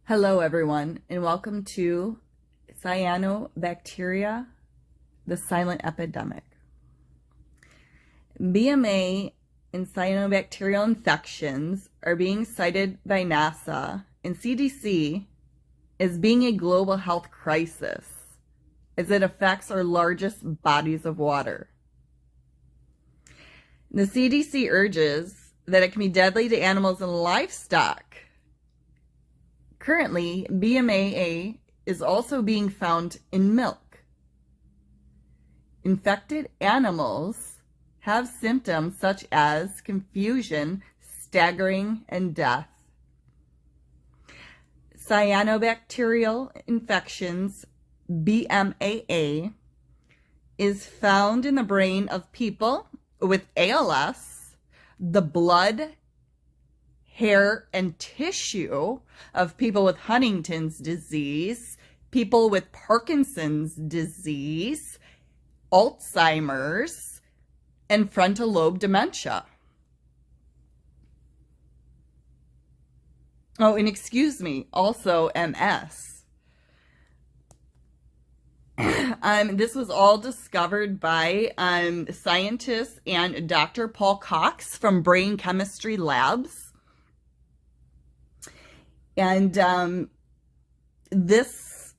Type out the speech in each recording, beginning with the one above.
Hello, everyone, and welcome to Cyanobacteria, the silent epidemic. BMA and cyanobacterial infections are being cited by NASA and CDC as being a global health crisis as it affects our largest bodies of water. The CDC urges that it can be deadly to animals and livestock. Currently, BMAA is also being found in milk. Infected animals have symptoms such as confusion, staggering, and death. Cyanobacterial infections, BMAA, is found in the brain of people with ALS, the blood, hair, and tissue of people with Huntington's disease, people with Parkinson's disease, Alzheimer's, and frontal lobe dementia. Oh, and excuse me, also MS. This was all discovered by scientists and Dr. Paul Cox from Brain Chemistry Labs. And this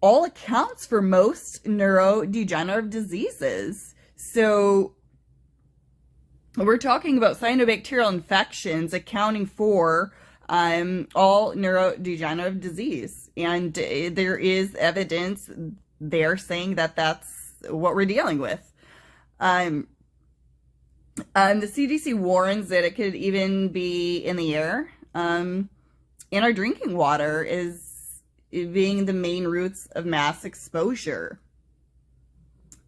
all accounts for most neurodegenerative diseases. So we're talking about cyanobacterial infections accounting for all neurodegenerative disease. And there is evidence there saying that that's what we're dealing with. The CDC warns that it could even be in the air. In our drinking water is being the main routes of mass exposure.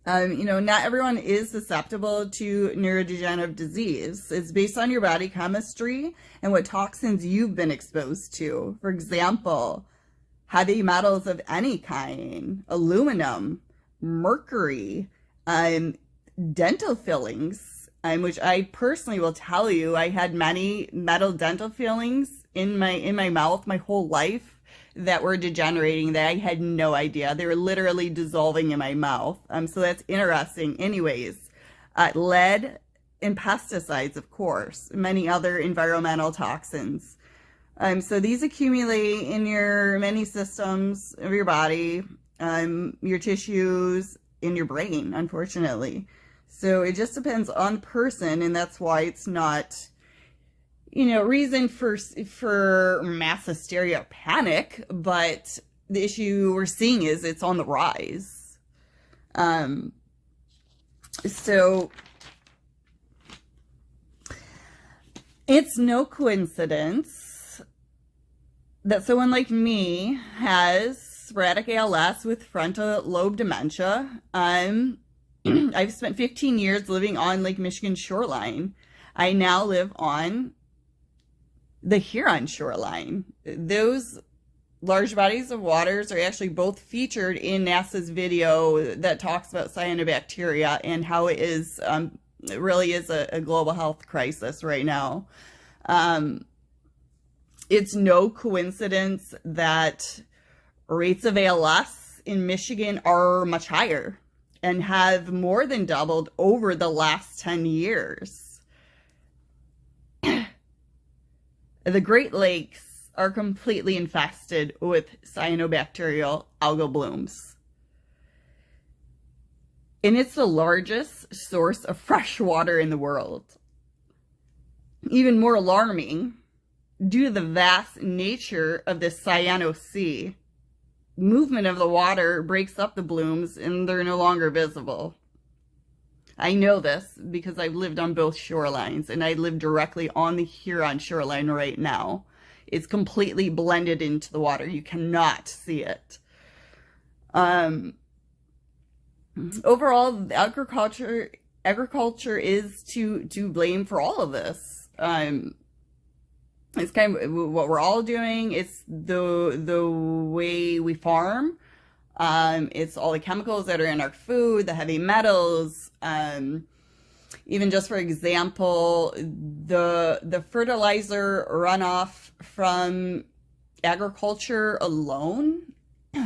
Not everyone is susceptible to neurodegenerative disease. It's based on your body chemistry and what toxins you've been exposed to. For example, heavy metals of any kind, aluminum, mercury, dental fillings, which I personally will tell you, I had many metal dental fillings in my mouth my whole life that were degenerating that I had no idea. They were literally dissolving in my mouth. So that's interesting. Anyways, lead and pesticides, of course, many other environmental toxins. So these accumulate in many systems of your body, your tissues, in your brain, unfortunately. So it just depends on the person, and that's why it's not, reason for mass hysteria or panic, but the issue we're seeing is it's on the rise. So it's no coincidence that someone like me has sporadic ALS with frontal lobe dementia. I've spent 15 years living on Lake Michigan shoreline. I now live on the Huron shoreline. Those large bodies of waters are actually both featured in NASA's video that talks about cyanobacteria and how it is, it really is a global health crisis right now. It's no coincidence that rates of ALS in Michigan are much higher and have more than doubled over the last 10 years. The Great Lakes are completely infested with cyanobacterial algal blooms. And it's the largest source of fresh water in the world. Even more alarming, due to the vast nature of this cyano sea, movement of the water breaks up the blooms and they're no longer visible. I know this because I've lived on both shorelines, and I live directly on the Huron shoreline right now. It's completely blended into the water. You cannot see it. Overall, agriculture is to blame for all of this. It's kind of what we're all doing. It's the way we farm. It's all the chemicals that are in our food, the heavy metals. Even just for example, the fertilizer runoff from agriculture alone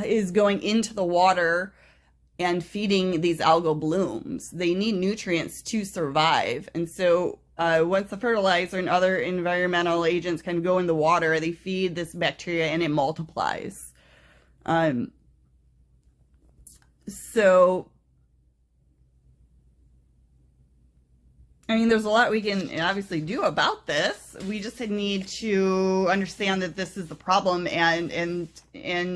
is going into the water and feeding these algal blooms. They need nutrients to survive. And so once the fertilizer and other environmental agents can go in the water, they feed this bacteria and it multiplies. So, I mean, there's a lot we can obviously do about this. We just need to understand that this is the problem, and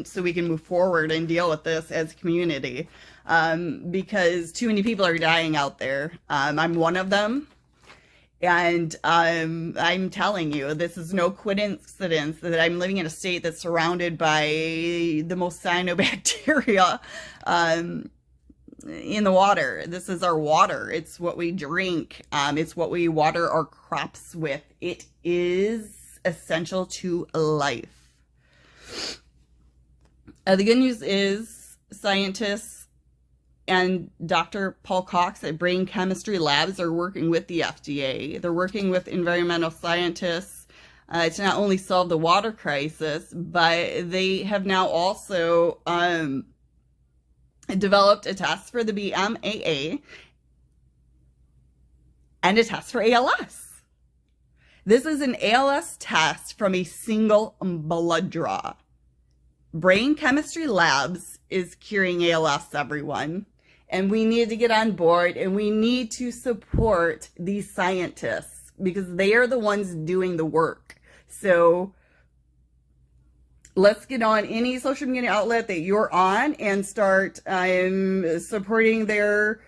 so we can move forward and deal with this as a community. Because too many people are dying out there. I'm one of them. And I'm telling you, this is no coincidence that I'm living in a state that's surrounded by the most cyanobacteria in the water. This is our water. It's what we drink. It's what we water our crops with. It is essential to life. The good news is scientists and Dr. Paul Cox at Brain Chemistry Labs are working with the FDA. They're working with environmental scientists to not only solve the water crisis, but they have now also developed a test for the BMAA and a test for ALS. This is an ALS test from a single blood draw. Brain Chemistry Labs is curing ALS, everyone. And we need to get on board, and we need to support these scientists because they are the ones doing the work. So let's get on any social media outlet that you're on and start supporting their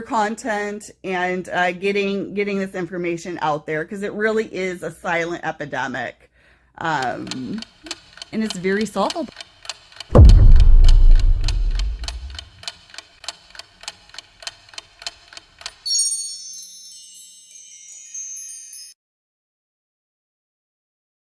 content and getting this information out there, because it really is a silent epidemic, and it's very solvable.